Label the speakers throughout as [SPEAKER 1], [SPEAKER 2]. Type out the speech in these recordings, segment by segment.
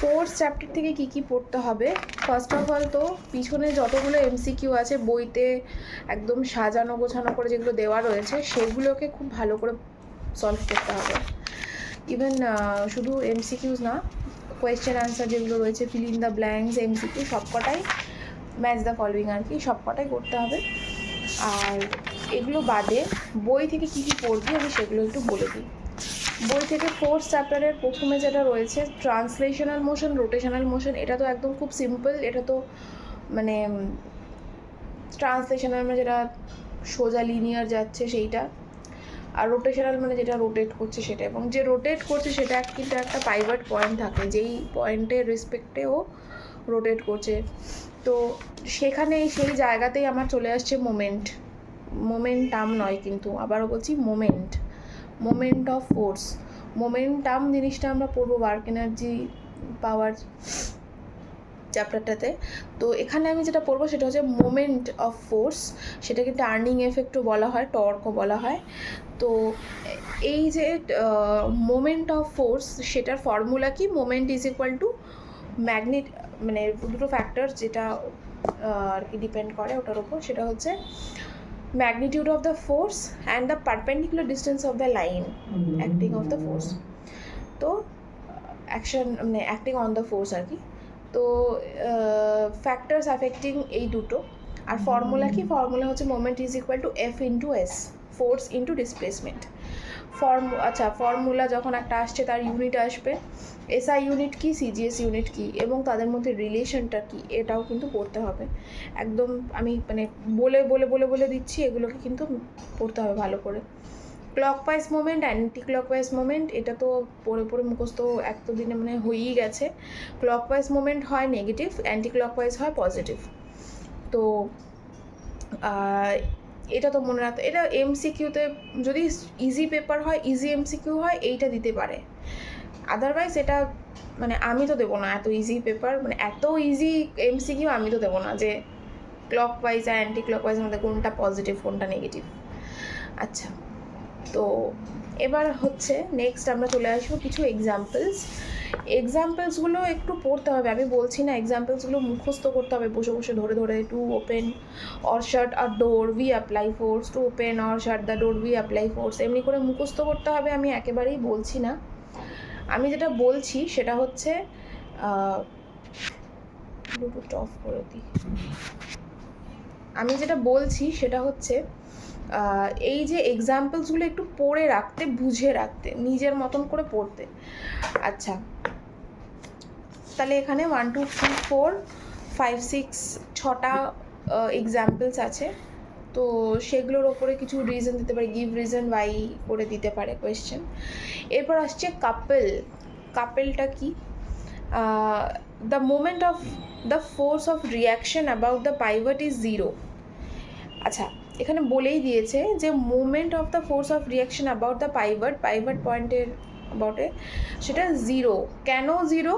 [SPEAKER 1] Fourth chapter থেকে কি কি পড়তে হবে? ফার্স্ট অফ অল তো পিছনে যতগুলো এমসিকিউ আছে বইতে একদম সাজানো গোছানো করে যেগুলো দেওয়া রয়েছে সেগুলোকে খুব ভালো করে সলভ করতে হবে। ইভেন শুধু এমসিকিউজ না, কোয়েশ্চেন অ্যান্সার যেগুলো রয়েছে, fill in the blanks, MCQ সবকটাই, ম্যাচ দ্য ফলোয়িং আর কি, সবকটাই করতে হবে। আর এগুলো বাদে বই থেকে কী কী পড়বি আমি সেগুলো একটু বলে দিই। বই থেকে ফোর্থ চ্যাপ্টারের প্রথমে যেটা রয়েছে ট্রান্সলেশনাল মোশন, রোটেশনাল মোশন, এটা তো একদম খুব সিম্পল। এটা তো মানে ট্রান্সলেশনাল মানে যেটা সোজা লিনিয়ার যাচ্ছে সেইটা, আর রোটেশনাল মানে যেটা রোটেট করছে সেটা, এবং যে রোটেট করছে সেটা কিন্তু একটা পাইভট পয়েন্ট থাকে, যেই পয়েন্টের রেসপেক্টে ও রোটেট করছে। তো সেখানে সেই জায়গাতেই আমার চলে আসছে মোমেন্ট, মোমেন্টাম নয় কিন্তু, আবারও বলছি মোমেন্ট অফ ফোর্স। মোমেন্টাম জিনিসটা আমরা পড়বো ওয়ার্ক এনার্জি পাওয়ার চ্যাপ্টারটাতে। তো এখানে আমি যেটা পড়বো সেটা হচ্ছে মোমেন্ট অফ ফোর্স, সেটাকে টার্নিং এফেক্টও বলা হয়, টর্কও বলা হয়। তো এই যে মোমেন্ট অফ ফোর্স, সেটার ফর্মুলা কি? Moment is equal to magnet, মানে দুটো ফ্যাক্টর যেটা আর কি ডিপেন্ড করে ওটার উপর, সেটা হচ্ছে magnitude of the force and the perpendicular distance of the line acting of the force. তো অ্যাকশন মানে অ্যাক্টিং অন দ্য ফোর্স আর কি। তো ফ্যাক্টরস অ্যাফেক্টিং এই দুটো। আর ফর্মুলা কি? ফর্মুলা হচ্ছে moment is equal to F into S, force into displacement. আচ্ছা, formula যখন একটা আসছে তার ইউনিট আসবে, এসআই ইউনিট কি, সিজিএস ইউনিট কি, এবং তাদের মধ্যে রিলেশনটা কি, এটাও কিন্তু পড়তে হবে। একদম আমি মানে বলে দিচ্ছি, এগুলোকে কিন্তু পড়তে হবে ভালো করে। Clockwise moment, anti clockwise moment, এটা তো পড়ে মুখস্থ এতদিনে মানে হয়েই গেছে। ক্লকওয়াইজ মোমেন্ট হয় নেগেটিভ, অ্যান্টি ক্লকওয়াইজ হয় পজিটিভ। তো এটা তো মনে রাখতে, এটা এমসিকিউতে যদি ইজি পেপার হয়, ইজি এমসিকিউ হয়, এইটা দিতে পারে। আদারওয়াইজ এটা মানে আমি তো দেবো না এত ইজি পেপার, মানে এত ইজি এমসিকিউ আমি তো দেবো না যে ক্লকওয়াইজ আর অ্যান্টি ক্লকওয়াইজের মধ্যে কোনটা পজিটিভ কোনটা নেগেটিভ। আচ্ছা, তো এবার হচ্ছে নেক্সট আমরা চলে আসবো কিছু এক্সাম্পলসগুলো একটু পড়তে হবে। আমি বলছি না এক্সাম্পলসগুলো মুখস্থ করতে হবে বসে বসে ধরে। To open or shut a door we apply force, to open or shut the door we apply force, এমনি করে মুখস্থ করতে হবে আমি একেবারেই বলছি না। আমি যেটা বলছি সেটা হচ্ছে ব্লুটুথ অফ করে দিই। আমি যেটা বলছি সেটা হচ্ছে এই যে এক্সাম্পলসগুলো একটু পড়ে রাখতে, বুঝে রাখতে, নিজের মতন করে পড়তে। আচ্ছা, তাহলে এখানে 1 2 3 4 5 6 6টা এক্সাম্পলস আছে। তো সেগুলোর ওপরে কিছু রিজন দিতে পারে, গিভ রিজন ওয়াই করে দিতে পারে কোয়েশ্চেন। এরপর আসছে কাপেলটা কি? The moment of the force of reaction about the pivot is zero. আচ্ছা, এখানে বলেই দিয়েছে যে moment of the force of reaction about the pivot পয়েন্টের অ্যাবাউটে সেটা জিরো। কেন জিরো?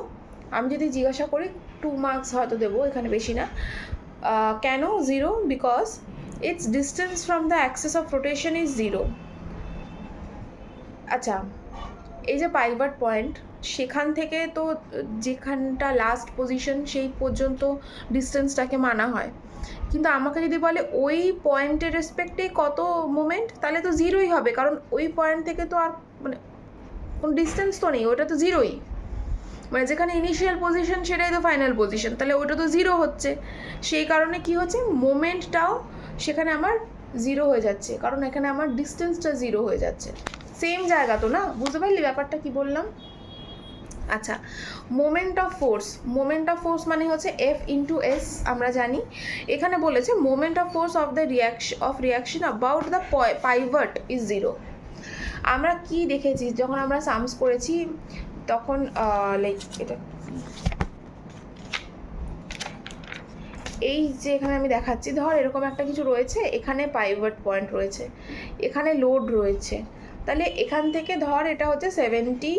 [SPEAKER 1] আমি যদি জিজ্ঞাসা করি 2 মার্কস হয়তো দেবো, এখানে বেশি না। কেন zero? Because it's distance from the Axis of rotation is zero. আচ্ছা, এই যে পাইভট পয়েন্ট, সেখান থেকে তো যেখানটা লাস্ট পজিশন সেই পর্যন্ত ডিস্টেন্সটাকে মানা হয়, কিন্তু আমাকে যদি বলে ওই পয়েন্টের রেসপেক্টে কত মোমেন্ট, তাহলে তো জিরোই হবে, কারণ ওই পয়েন্ট থেকে তো আর মানে কোনো ডিস্টেন্স তো নেই, ওটা তো জিরোই। মানে যেখানে ইনিশিয়াল পজিশন সেটাই তো ফাইনাল পজিশন, তাহলে ওটা তো জিরো হচ্ছে। সেই কারণে কি হচ্ছে, মোমেন্টটাও সেখানে আমার জিরো হয়ে যাচ্ছে, কারণ এখানে আমার ডিস্টেন্সটা জিরো হয়ে যাচ্ছে। সেম জায়গা তো না, বুঝতে পারলি ব্যাপারটা কি বললাম? আচ্ছা, মোমেন্ট অফ ফোর্স মানে হচ্ছে এফ ইন্টু এস, আমরা জানি। এখানে বলেছে moment of force of the reaction about the pivot is zero. আমরা কি দেখেছি যখন আমরা সামস করেছি তখন, লাইক এটা এই যে এখানে আমি দেখাচ্ছি, ধর এরকম একটা কিছু রয়েছে, এখানে পাইভট পয়েন্ট রয়েছে, এখানে লোড রয়েছে, তাহলে এখান থেকে ধর এটা হচ্ছে 70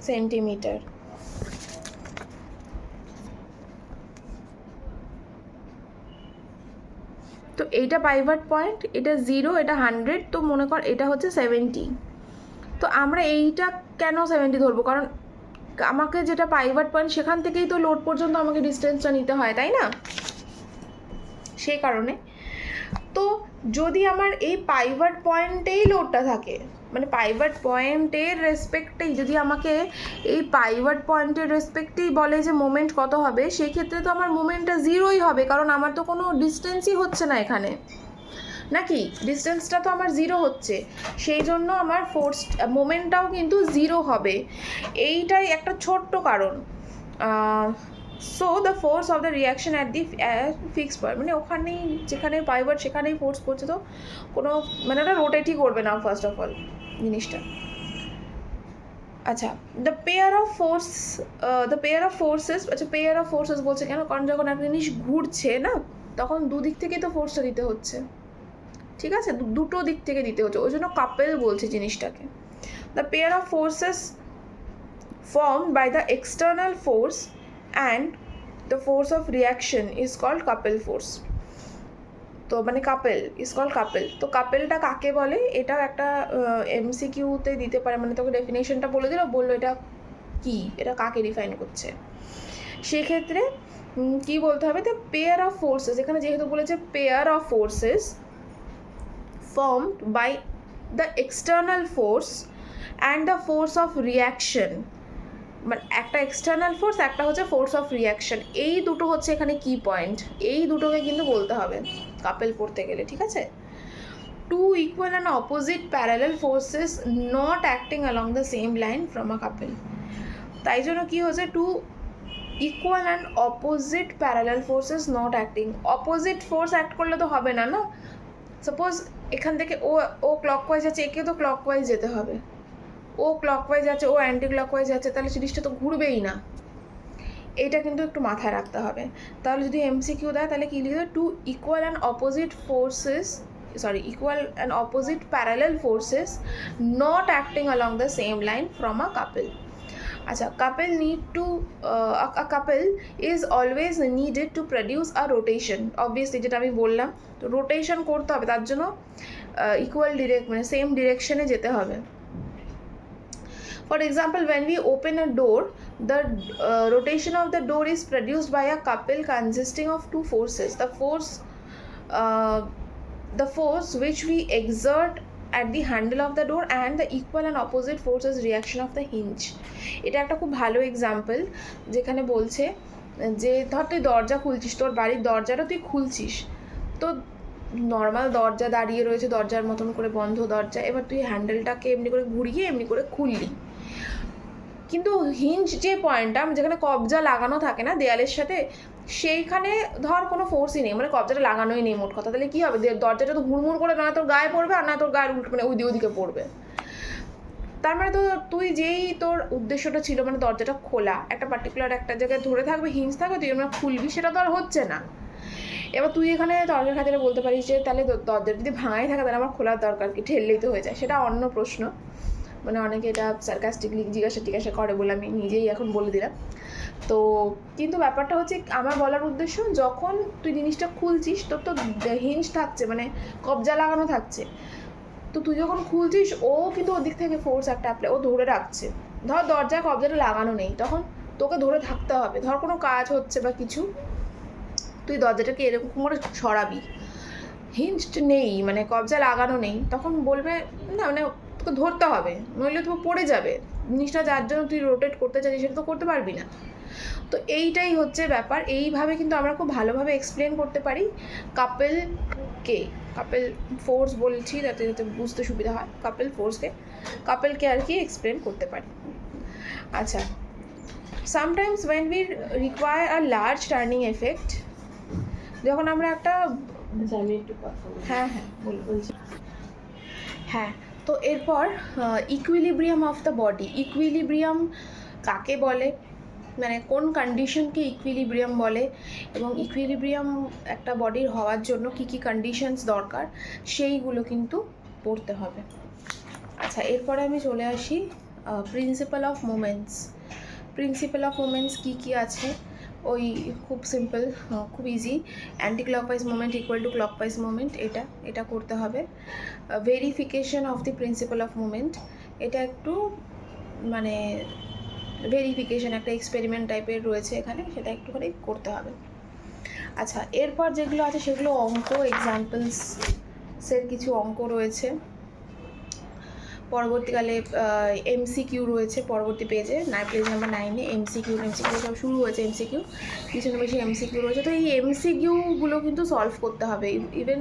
[SPEAKER 1] সেন্টিমিটার। তো এইটা পাইভট পয়েন্ট, এটা 0, এটা 100, তো মনে কর এটা হচ্ছে 70। তো আমরা এইটা কেন 70 ধরবো? কারণ আমাকে যেটা পাইভট পয়েন্ট সেখান থেকেই তো লোড পর্যন্ত আমাকে ডিস্টেন্সটা নিতে হয়, তাই না? সেই কারণে তো যদি আমার এই পাইভট পয়েন্টেই লোডটা থাকে, মানে পাইভট পয়েন্টের রেসপেক্টেই যদি আমাকে এই পাইভট পয়েন্টের রেসপেক্টেই বলে যে মোমেন্ট কত হবে, সেই ক্ষেত্রে তো আমার মোমেন্টটা জিরোই হবে, কারণ আমার তো কোনো ডিস্টেন্সই হচ্ছে না এখানে, নাকি? ডিস্টেন্সটা তো আমার জিরো হচ্ছে, সেই জন্য আমার ফোর্স মোমেন্টটাও কিন্তু জিরো হবে। এইটাই একটা ছোট্ট কারণ। So the force of the reaction at the fix point, মানে ওখানেই যেখানে পাইভট সেখানেই ফোর্স করছে, তো কোনো মানে ওটা রোটেটই করবে না ফার্স্ট অফ অল জিনিসটা। আচ্ছা, দ্য পেয়ার অফ ফোর্সেস, আচ্ছা পেয়ার অফ ফোর্সেস বলছে কেন? কারণ যখন একটা জিনিস ঘুরছে না, তখন দুদিক থেকেই তো ফোর্সটা দিতে হচ্ছে, ঠিক আছে? দুটো দিক থেকে দিতে হচ্ছে, ওই জন্য কাপেল বলছে জিনিসটাকে। The pair of forces formed by the external force and the force of reaction is called couple force. তো মানে কাপেল ইজ কল্ড কাপেল। তো কাপেলটা কাকে বলে, এটাও একটা এমসিকিউতে দিতে পারে, মানে তোকে ডেফিনেশনটা বলে দিল, বললো এটা কি, এটা কাকে ডিফাইন করছে। সেক্ষেত্রে কি বলতে হবে, দ্য পেয়ার অফ ফোর্সেস, এখানে যেহেতু বলেছে pair of forces formed by the external force and the force of reaction, মানে একটা এক্সটার্নাল ফোর্স, একটা হচ্ছে ফোর্স অফ রিয়াকশন, এই দুটো হচ্ছে এখানে কি পয়েন্ট, এই দুটোকে কিন্তু বলতে হবে কাপেল পড়তে গেলে, ঠিক আছে? Two equal and opposite parallel forces not acting along the same line from a couple. তাই জন্য কি হচ্ছে, two equal and opposite parallel forces not acting, opposite force act করলে তো হবে না, না? সাপোজ এখান থেকে ও ক্লকওয়াইজ আছে, একে তো ক্লকওয়াইজ যেতে হবে, ও ক্লকওয়াইজ আছে, ও অ্যান্টি ক্লকওয়াইজ আছে, তাহলে জিনিসটা তো ঘুরবেই না। এইটা কিন্তু একটু মাথায় রাখতে হবে। তাহলে যদি এমসিকিউ দেয় তাহলে কী লিখবে, two equal and opposite forces, equal and opposite parallel forces not acting along the same line from a couple. আচ্ছা, couple need to a couple is always needed to produce a rotation, obviously যেটা আমি বললাম, তো rotation করতে হবে, তার জন্য equal মানে সেম ডিরেকশনে যেতে হবে। For example, when we open a door, the rotation of the door is produced by a couple consisting of two forces. The force which we exert at the handle of the door and the equal and opposite forces reaction of the hinge. এটা একটা খুব ভালো example, যেখানে বলছে যে ধর তুই দরজা খুলছিস, তোর বাড়ির দরজাটা তুই খুলছিস, তো নর্মাল দরজা দাঁড়িয়ে রয়েছে দরজার মতন করে, বন্ধ দরজা, এবার তুই হ্যান্ডেলটাকে এমনি করে ঘুরিয়ে এমনি করে খুললি, কিন্তু হিঞ্জ যে পয়েন্টটা যেখানে কবজা লাগানো থাকে না দেয়ালের সাথে, সেইখানে ধর কোনো ফোর্সই নেই, মানে কবজাটা লাগানোই নেই মোট কথা, তাহলে কী হবে, দরজাটা তো হুড়মুড় করে না তোর গায়ে পড়বে, আর না তোর গায়ের উল্টো মানে ওদিকে পড়বে। তার মানে তো তুই যেই তোর উদ্দেশ্যটা ছিল, মানে দরজাটা খোলা, একটা পার্টিকুলার একটা জায়গায় ধরে থাকবে, হিঞ্জ থাকবে, তুই আমরা খুলবি, সেটা তো আর হচ্ছে না। এবার তুই এখানে তর্কের খাতিরে বলতে পারিস যে তাহলে দরজাটা যদি ভাঙাই থাকে তাহলে আমার খোলার দরকার কি, ঠেললেই তো হয়ে যায়, সেটা অন্য প্রশ্ন, মানে অনেকে এটা সার্কাস্টিকলি জিজ্ঞাসা করে বলে আমি নিজেই এখন বলে দিলাম। তো কিন্তু ব্যাপারটা হচ্ছে, আমার বলার উদ্দেশ্য, যখন তুই জিনিসটা খুলছিস তোর তো হিঞ্জ থাকছে, মানে কবজা লাগানো থাকছে, তো তুই যখন খুলছিস ও কিন্তু ওর দিক থেকে ফোর্স একটা অ্যাপ্লাই, ও ধরে রাখছে। ধর দরজায় কবজাটা লাগানো নেই, তখন তোকে ধরে থাকতে হবে, ধর কোনো কাজ হচ্ছে বা কিছু, তুই দরজাটাকে এরকম করে সরাবি, হিঞ্জ নেই মানে কবজা লাগানো নেই, তখন বলবে না, মানে তোকে ধরতে হবে, নইলে তো পড়ে যাবে, জিনিসটা যার জন্য তুই রোটেট করতে চাইছিস সেটা তো করতে পারবি না। তো এইটাই হচ্ছে ব্যাপার, এইভাবে কিন্তু আমরা খুব ভালোভাবে এক্সপ্লেন করতে পারি কাপেলকে, কাপেল ফোর্স বলছি যাতে যাতে বুঝতে সুবিধা হয়, কাপেলকে আর কি এক্সপ্লেন করতে পারি। আচ্ছা, sometimes when we require a large turning effect, যখন আমরা একটা বলছি হ্যাঁ, তো এরপর equilibrium of the body, equilibrium কাকে বলে, মানে কোন কন্ডিশনকে ইকুইলিব্রিয়াম বলে, এবং ইকুইলিব্রিয়াম একটা বডির হওয়ার জন্য কী কী কন্ডিশনস দরকার, সেইগুলো কিন্তু পড়তে হবে। আচ্ছা, এরপরে আমি চলে আসি প্রিন্সিপাল অফ মোমেন্টস কী কী আছে, ওই খুব সিম্পল, খুব easy, anti clockwise moment equal to clockwise moment, এটা করতে হবে। Verification of the principal of moment, এটা একটু মানে ভেরিফিকেশন, একটা এক্সপেরিমেন্ট টাইপের রয়েছে এখানে, সেটা একটুখানি করতে হবে। আচ্ছা, এরপর যেগুলো আছে সেগুলো অঙ্ক, এক্সাম্পলসের কিছু অঙ্ক রয়েছে। পরবর্তীকালে এমসিকিউ রয়েছে পরবর্তী পেজে, পেজ নাম্বার 9-এ এমসিকিউ সব শুরু হয়েছে। এমসিকিউ পিছনে বেশি এমসিকিউ রয়েছে। তো এই এমসিকিউগুলো কিন্তু সলভ করতে হবে। ইভেন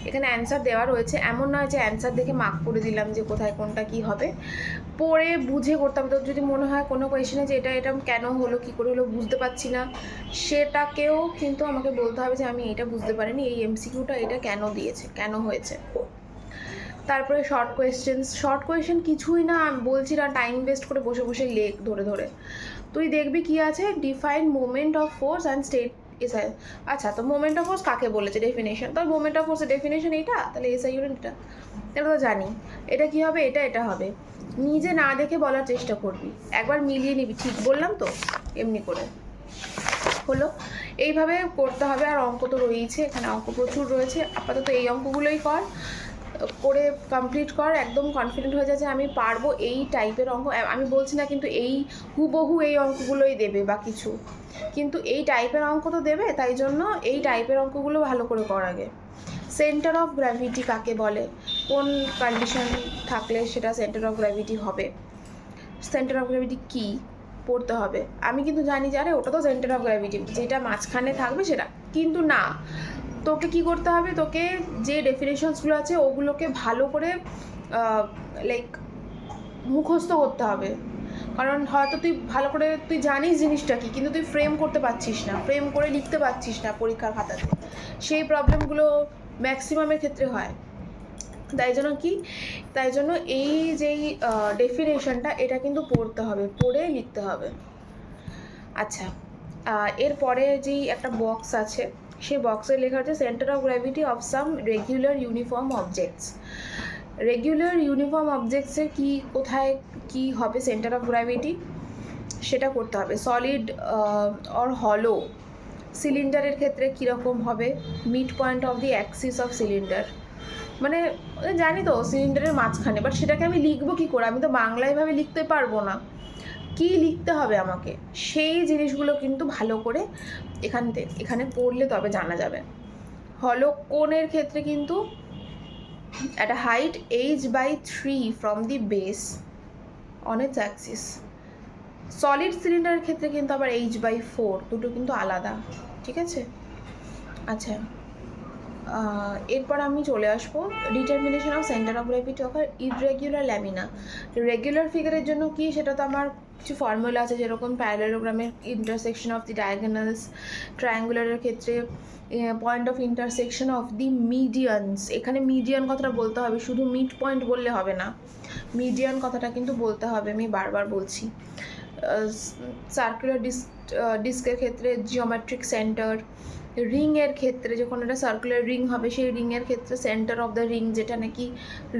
[SPEAKER 1] এখানে অ্যান্সার দেওয়া রয়েছে, এমন নয় যে অ্যান্সার দেখে মার্ক করে দিলাম যে কোথায় কোনটা কী হবে, পড়ে বুঝে করতে হবে। তো যদি মনে হয় কোনো কোয়েশনে যে এটা কেন হলো, কী করে হলো, বুঝতে পারছি না, সেটাকেও কিন্তু আমাকে বলতে হবে যে আমি এটা বুঝতে পারিনি, এই এমসিকিউটা এটা কেন দিয়েছে, কেন হয়েছে। তারপরে শর্ট কোয়েশ্চেন কিছুই না, আমি বলছি না টাইম ওয়েস্ট করে বসে বসে লেখ ধরে ধরে। তুই দেখবি কি আছে, define moment of force and state SI. আচ্ছা, তো মোমেন্ট অফ ফোর্স কাকে বলেছে, ডেফিনেশন। তো মোমেন্ট অফ ফোর্সের ডেফিনেশন এইটা, তাহলে এসআই ইউনিট এটা তো জানি। এটা কি হবে, এটা হবে। নিজে না দেখে বলার চেষ্টা করবি, একবার মিলিয়ে নিবি, ঠিক বললাম তো, এমনি করে হলো। এইভাবে করতে হবে। আর অঙ্ক তো রয়েছে, এখানে অঙ্ক প্রচুর রয়েছে। আপাতত এই অঙ্কগুলোই করে কমপ্লিট কর, একদম কনফিডেন্ট হয়ে যায় যে আমি পারবো এই টাইপের অঙ্ক। আমি বলছি না কিন্তু এই হুবহু এই অঙ্কগুলোই দেবে বা কিছু, কিন্তু এই টাইপের অঙ্ক তো দেবে, তাই জন্য এই টাইপের অঙ্কগুলো ভালো করে কর আগে। সেন্টার অফ গ্র্যাভিটি কাকে বলে, কোন কন্ডিশন থাকলে সেটা সেন্টার অফ গ্র্যাভিটি হবে, সেন্টার অফ গ্র্যাভিটি কী পড়তে হবে। আমি কিন্তু জানি যে আরে ওটা তো সেন্টার অফ গ্র্যাভিটি, যেটা মাঝখানে থাকবে সেটা, কিন্তু না, তোকে কি করতে হবে, তোকে যে ডেফিনেশনসগুলো আছে ওগুলোকে ভালো করে লাইক মুখস্থ করতে হবে। কারণ হয়তো তুই ভালো করে তুই জানিস জিনিসটা কি, কিন্তু তুই ফ্রেম করতে পারছিস না, ফ্রেম করে লিখতে পারছিস না পরীক্ষার খাতাতে। সেই প্রবলেমগুলো ম্যাক্সিমামের ক্ষেত্রে হয়। তাই জন্য এই যেই ডেফিনেশনটা এটা কিন্তু পড়তে হবে, পড়ে লিখতে হবে। আচ্ছা, এরপরে যেই একটা বক্স আছে, সেই বক্সে লেখা আছে centre of gravity of some regular uniform objects. Regular uniform অবজেক্টসের কোথায় কি হবে সেন্টার অফ গ্র্যাভিটি, সেটা করতে হবে। সলিড অর হলো সিলিন্ডারের ক্ষেত্রে কীরকম হবে, mid point of the Axis of cylinder, মানে জানি তো সিলিন্ডারের মাঝখানে, বাট সেটাকে আমি লিখবো কী করে, আমি তো বাংলায় ভাবে লিখতে পারবো না, কি লিখতে হবে আমাকে, সেই জিনিসগুলো কিন্তু ভালো করে এখানে পড়লে তবে জানা যাবে। হলো কোণের ক্ষেত্রে কিন্তু একটা height h/3 from the base on it's Axis. Solid সিলিন্ডারের ক্ষেত্রে কিন্তু আবার h/4, দুটো কিন্তু আলাদা, ঠিক আছে। আচ্ছা, এরপর আমি চলে আসবো determination of centre of gravity of irregular lamina. Regular ফিগারের জন্য কি, সেটা তো আমার কিছু ফর্মুলা আছে, যেরকম প্যারালেলোগ্রামের ইন্টারসেকশন অফ দি ডায়াগোনালস, ট্রায়াঙ্গুলারের ক্ষেত্রে point of intersection of the medians. এখানে মিডিয়ান কথাটা বলতে হবে, শুধু মিড পয়েন্ট বললে হবে না, মিডিয়ান কথাটা কিন্তু বলতে হবে, আমি বারবার বলছি। সার্কুলার ডিস্কের ক্ষেত্রে জিওমেট্রিক সেন্টার, রিংয়ের ক্ষেত্রে যখন একটা সার্কুলার রিং হবে, সেই রিংয়ের ক্ষেত্রে সেন্টার অফ দ্য রিং, যেটা নাকি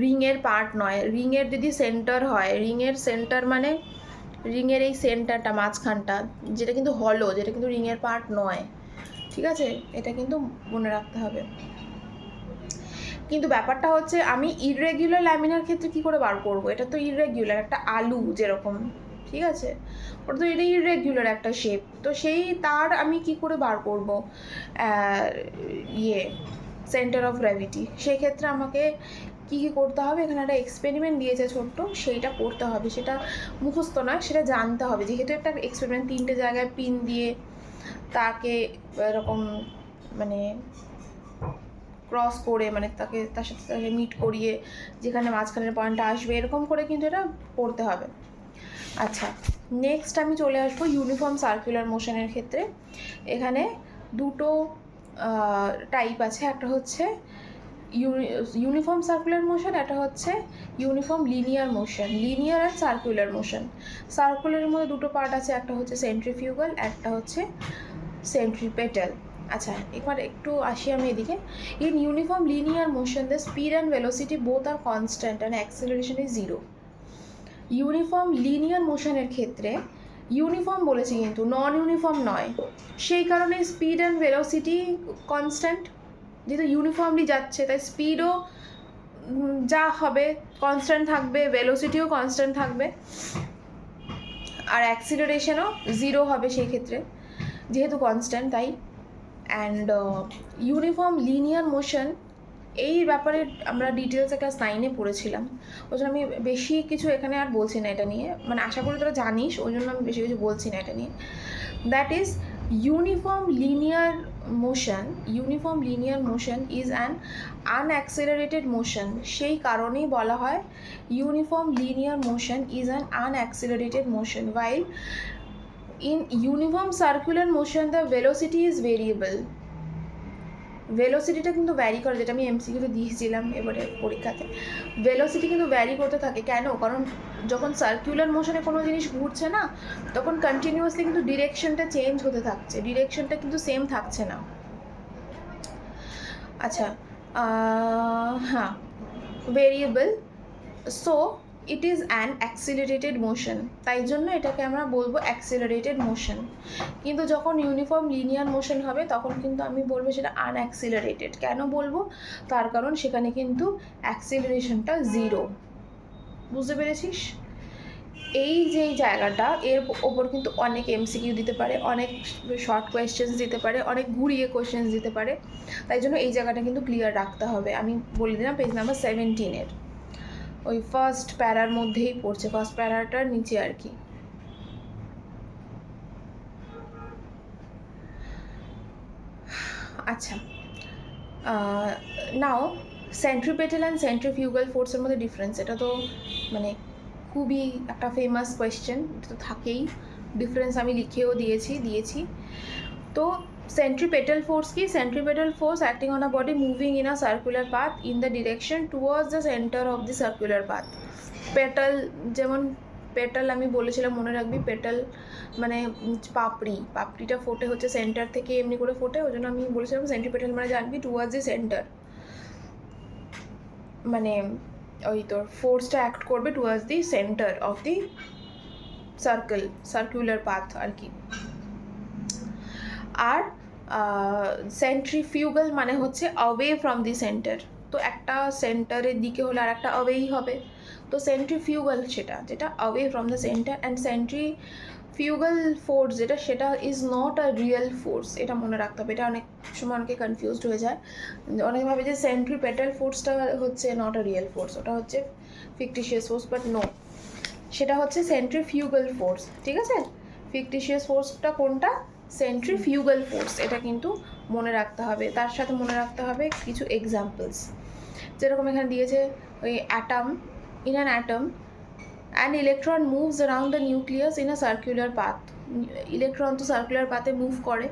[SPEAKER 1] রিংয়ের পার্ট নয়, রিংয়ের যদি সেন্টার হয়, রিংয়ের সেন্টার মানে রিংয়ের এই সেন্টারটা মাঝখানটা, যেটা কিন্তু হলো, যেটা কিন্তু রিংয়ের পার্ট নয়, ঠিক আছে, এটা কিন্তু মনে রাখতে হবে। কিন্তু ব্যাপারটা হচ্ছে আমি ইররেগুলার ল্যামিনার ক্ষেত্রে কি করে বার করবো, এটা তো ইররেগুলার, একটা আলু যেরকম, ঠিক আছে, ওটা তো এটা ইররেগুলার একটা শেপ, তো তার আমি কি করে বার করব সেন্টার অফ গ্র্যাভিটি। সেক্ষেত্রে আমাকে কী করতে হবে, এখানে একটা এক্সপেরিমেন্ট দিয়েছে ছোট্ট, সেইটা করতে হবে, সেটা মুখস্থ নয়, সেটা জানতে হবে, যেহেতু একটা এক্সপেরিমেন্ট, 3টে জায়গায় পিন দিয়ে তাকে এরকম মানে ক্রস করে, মানে তার সাথে মিট করিয়ে যেখানে মাঝখানের পয়েন্টটা আসবে, এরকম করে কিন্তু এটা পড়তে হবে। আচ্ছা, নেক্সট আমি চলে আসবো ইউনিফর্ম সার্কুলার মোশনের ক্ষেত্রে। এখানে দুটো টাইপ আছে, একটা হচ্ছে ইউনিফর্ম সার্কুলার মোশন, একটা হচ্ছে uniform linear motion. Linear and circular motion, সার্কুলারের মধ্যে দুটো পার্ট আছে, একটা হচ্ছে সেন্ট্রিফিউগাল, একটা হচ্ছে সেন্ট্রিপেটাল। আচ্ছা, এবার একটু আসি আমি এদিকে। In uniform linear motion the speed and velocity both are constant and acceleration is 0। Uniform linear মোশনের ক্ষেত্রে ইউনিফর্ম বলেছি কিন্তু নন ইউনিফর্ম নয়, সেই কারণে স্পিড অ্যান্ড ভেলোসিটি কনস্ট্যান্ট, যেহেতু ইউনিফর্মলি যাচ্ছে তাই স্পিডও যা হবে কনস্ট্যান্ট থাকবে, ভেলোসিটিও কনস্ট্যান্ট থাকবে। আর অ্যাক্সিলারেশনও 0 হবে সেই ক্ষেত্রে, যেহেতু কনস্ট্যান্ট তাই। অ্যান্ড ইউনিফর্ম লিনিয়ার মোশন, এই ব্যাপারে আমরা ডিটেলসে ক্লাস 9-এ পড়েছিলাম, ওই জন্য আমি বেশি কিছু এখানে আর বলছি না এটা নিয়ে, মানে আশা করি তোরা জানিস, ওই জন্য আমি বেশি কিছু বলছি না এটা নিয়ে। That is uniform linear motion is an unaccelerated motion. সেই কারণেই বলা হয় uniform linear motion is an unaccelerated motion, while in uniform circular motion the velocity is variable. ভেলোসিটিটা কিন্তু ভ্যারি করে, যেটা আমি এমসিকিউতে দিয়েছিলাম এবারে পরীক্ষাতে। ভেলোসিটি কিন্তু ভ্যারি করতে থাকে, কেন? কারণ যখন সার্কুলার মোশনে কোনো জিনিস ঘুরছে না, তখন কন্টিনিউয়াসলি কিন্তু ডিরেকশনটা চেঞ্জ হতে থাকছে, ডিরেকশনটা কিন্তু সেম থাকছে না। আচ্ছা, হ্যাঁ, variable, so it is an accelerated motion, তাই জন্য এটাকে আমরা বলবো অ্যাক্সিলারেটেড মোশন। কিন্তু যখন ইউনিফর্ম লিনিয়ার মোশন হবে তখন কিন্তু আমি বলবো সেটা আনঅ্যাক্সিলারেটেড। কেন বলবো? তার কারণ সেখানে কিন্তু অ্যাক্সিলারেশনটা 0। বুঝতে পেরেছিস? এই যে জায়গাটা, এর ওপর কিন্তু অনেক এমসিকিউ দিতে পারে, অনেক শর্ট কোয়েশ্চেন্স দিতে পারে, অনেক ঘুরিয়ে কোয়েশ্চেন্স দিতে পারে, তাই জন্য এই জায়গাটা কিন্তু ক্লিয়ার রাখতে হবে। আমি বলে দিলাম পেজ নাম্বার 17-এর ওই ফার্স্ট প্যারার মধ্যেই পড়ছে, ফার্স্ট প্যারাটার নিচে আর কি। আচ্ছা, নাও সেন্ট্রিপেটাল অ্যান্ড সেন্ট্রিফিউগাল ফোর্সের মধ্যে ডিফারেন্স, এটা তো মানে খুবই একটা ফেমাস কোয়েশ্চেন, এটা তো থাকেই। ডিফারেন্স আমি লিখেও দিয়েছি। তো centripetal force কি? Centripetal force acting on a body moving in a circular path in the direction towards the center of the circular path. Petal, যেমন পেটাল আমি বলেছিলাম, মনে রাখবি, পেটাল মানে পাপড়িটা ফোটে হচ্ছে সেন্টার থেকে এমনি করে ফোটে, ওই জন্য আমি বলেছিলাম সেন্ট্রিপেটাল মানে জানবি টুয়ার্ডস দি সেন্টার, মানে ওই তোর ফোর্সটা অ্যাক্ট করবে towards the centre of the circular path আর কি। আর সেন্ট্রিফিউগাল মানে হচ্ছে অ্যাওয়ে ফ্রম দি সেন্টার, তো একটা সেন্টারের দিকে হলে আর একটা অ্যাওয়েই হবে, তো সেন্ট্রিফিউগাল যেটা away from the centre. And centrifugal force সেটা is not a real force, এটা মনে রাখতে হবে। এটা অনেক সময় অনেকে কনফিউজড হয়ে যায়, অনেকে ভাবে যে সেন্ট্রিপেটাল ফোর্সটা হচ্ছে নট আ রিয়েল ফোর্স, ওটা হচ্ছে ফিকটিশিয়াস ফোর্স, বাট নো, সেটা হচ্ছে সেন্ট্রিফিউগাল ফোর্স। ঠিক আছে, ফিকটিশিয়াস ফোর্সটা কোনটা? সেন্ট্রিফিউগাল ফোর্স, এটা কিন্তু মনে রাখতে হবে। তার সাথে মনে রাখতে হবে কিছু এক্সাম্পলস, যেরকম এখানে দিয়েছে ওই atom, in an atom an electron moves around the nucleus in a circular path. Electron তো সার্কুলার পাথে মুভ করে।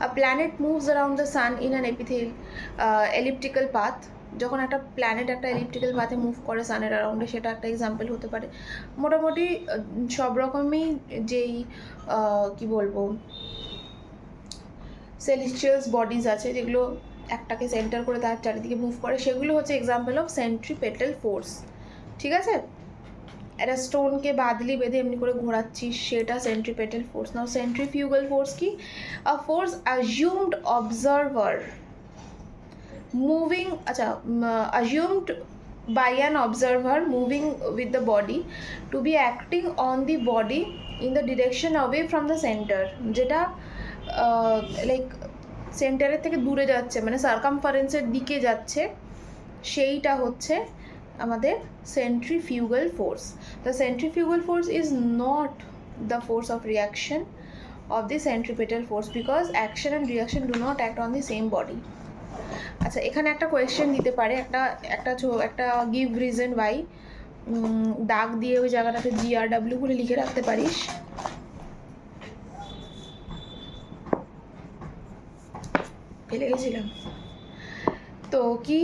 [SPEAKER 1] আ planet moves around the sun in an elliptical path. যখন একটা প্ল্যানেট একটা এলিপ্টিক্যাল পাথে মুভ করে সানের অ্যারাউন্ডে, সেটা একটা এক্সাম্পল হতে পারে। মোটামুটি সব রকমই যেই কি বলবো সেলেস্টিয়ালস বডিজ আছে, যেগুলো একটাকে সেন্টার করে তার চারিদিকে মুভ করে, সেগুলো হচ্ছে এক্সাম্পল অফ সেন্ট্রিপেটাল ফোর্স। ঠিক আছে, একটা স্টোনকে বাদলি বেঁধে এমনি করে ঘোরাচ্ছিস, সেটা সেন্ট্রিপেটাল ফোর্স। নাও সেন্ট্রিফিউগাল ফোর্স কি? আ force assumed observer moving, assumed by an observer moving with the body to be acting on the body in the direction away from the center, যেটা like সেন্টারের থেকে দূরে যাচ্ছে, মানে সার্কামফারেন্সের দিকে যাচ্ছে, সেইটা হচ্ছে আমাদের centrifugal force. The centrifugal force is not the force of reaction of the centripetal force because action and reaction do not act on the same body. আচ্ছা, এখানে একটা কোয়েশ্চেন দিতে পারে, একটা গিভ রিজন ওয়াই, দাগ দিয়ে ওই জায়গাটাতে GRW বলে লিখে রাখতে পারিস। ফেলে গেছিলাম তো কি,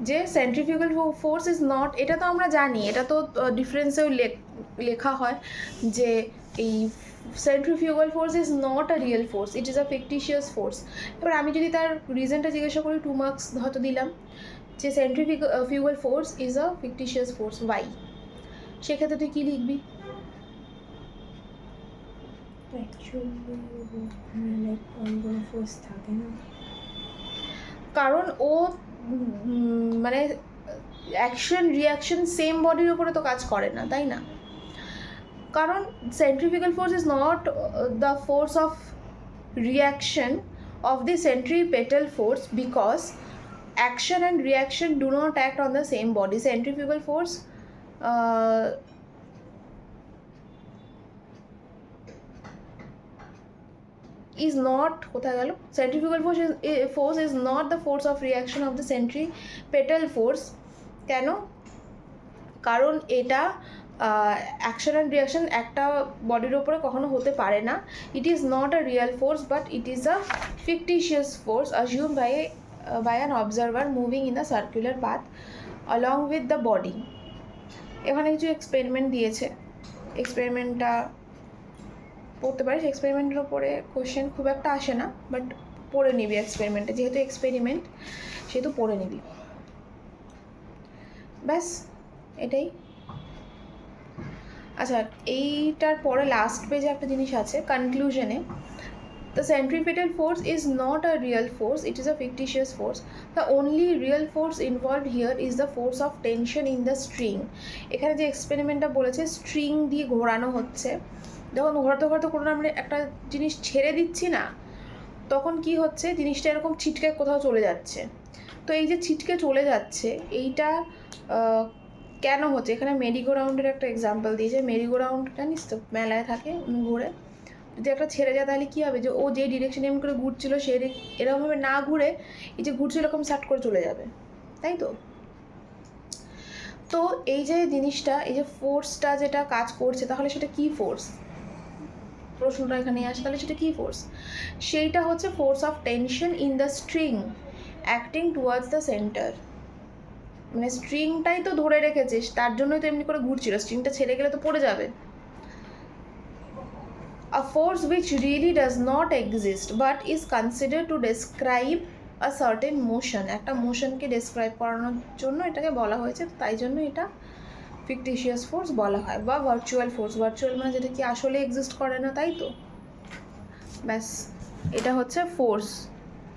[SPEAKER 1] যে সেন্ট্রিফিউগাল ফোর্স ইজ নট, এটা তো আমরা জানি, এটা তো ডিফারেন্সেও লেখা হয় যে এই centrifugal force is not a real force, it is a fictitious force. এবার আমি যদি তার রিজনটা জিজ্ঞাসা করি, 2 মার্কস হয়তো দিলাম যে centrifugal force is a fictitious force, why? সেক্ষেত্রে তুই কী লিখবি? কারণ ও মানে অ্যাকশন রিয়াকশন সেম বডির উপরে তো কাজ করে না, তাই না? কারণ centrifugal force is not the force of reaction of the centripetal force because action and reaction do not act on the same body. Centrifugal force is not centrifugal force is not the force of reaction of the centripetal force. কেন? কারণ এটা action and reaction একটা বডির ওপরে কখনো হতে পারে না। It is not a real force but it is a fictitious force assume by an observer moving in a circular path along with the body. এখানে কিছু এক্সপেরিমেন্ট দিয়েছে, এক্সপেরিমেন্টটা পড়তে পারিস। এক্সপেরিমেন্টের ওপরে কোশ্চেন খুব একটা আসে না, বাট পড়ে নিবি এক্সপেরিমেন্টে, যেহেতু এক্সপেরিমেন্ট সেহেতু পড়ে নিবি। ব্যাস এটাই। আচ্ছা, এইটার পরে লাস্ট পেজে একটা জিনিস আছে কনক্লুশনে, the centripetal force is not a real force, it is a fictitious force. The only real force involved here is the force of tension in the string. এখানে যে এক্সপেরিমেন্টটা বলেছে, স্ট্রিং দিয়ে ঘোরানো হচ্ছে, যখন ঘোরাতে ঘোরাতে কোনো আমরা একটা জিনিস ছেড়ে দিচ্ছি না, তখন কি হচ্ছে, জিনিসটা এরকম ছিটকে কোথাও চলে যাচ্ছে। তো এই যে ছিটকে চলে যাচ্ছে, এইটা কেন হচ্ছে? এখানে মেরিগো রাউন্ডের একটা এক্সাম্পল দিয়েছে। মেরিগো রাউন্ড জানিস তো, মেলায় থাকে ঘুরে, যদি একটা ছেড়ে যায় তাহলে কী হবে, যে ও যে ডিরেকশনে এমন করে ঘুরছিল সে এরকমভাবে না ঘুরে এই যে ঘুরছিল এরকম সাট করে চলে যাবে, তাই তো? তো এই যে জিনিসটা, এই যে ফোর্সটা যেটা কাজ করছে, তাহলে সেটা কী ফোর্স? প্রশ্নটা এখানে আসে, তাহলে সেটা কী ফোর্স? সেইটা হচ্ছে force of tension in the string acting towards the centre. মানে স্ট্রিংটাই তো ধরে রেখেছিস, তার জন্যই তো এমনি করে ঘুরছিল, স্ট্রিংটা ছেড়ে গেলে তো পড়ে যাবে। A force which really does not exist but is considered to describe a certain motion, একটা মোশনকে ডেসক্রাইব করানোর জন্য এটাকে বলা হয়েছে, তাই জন্য এটা ফিকটিশিয়াস ফোর্স বলা হয়, বা ভার্চুয়াল ফোর্স। ভার্চুয়াল মানে যেটা কি আসলে এক্সিস্ট করে না, তাই তো? ব্যাস, এটা হচ্ছে ফোর্স।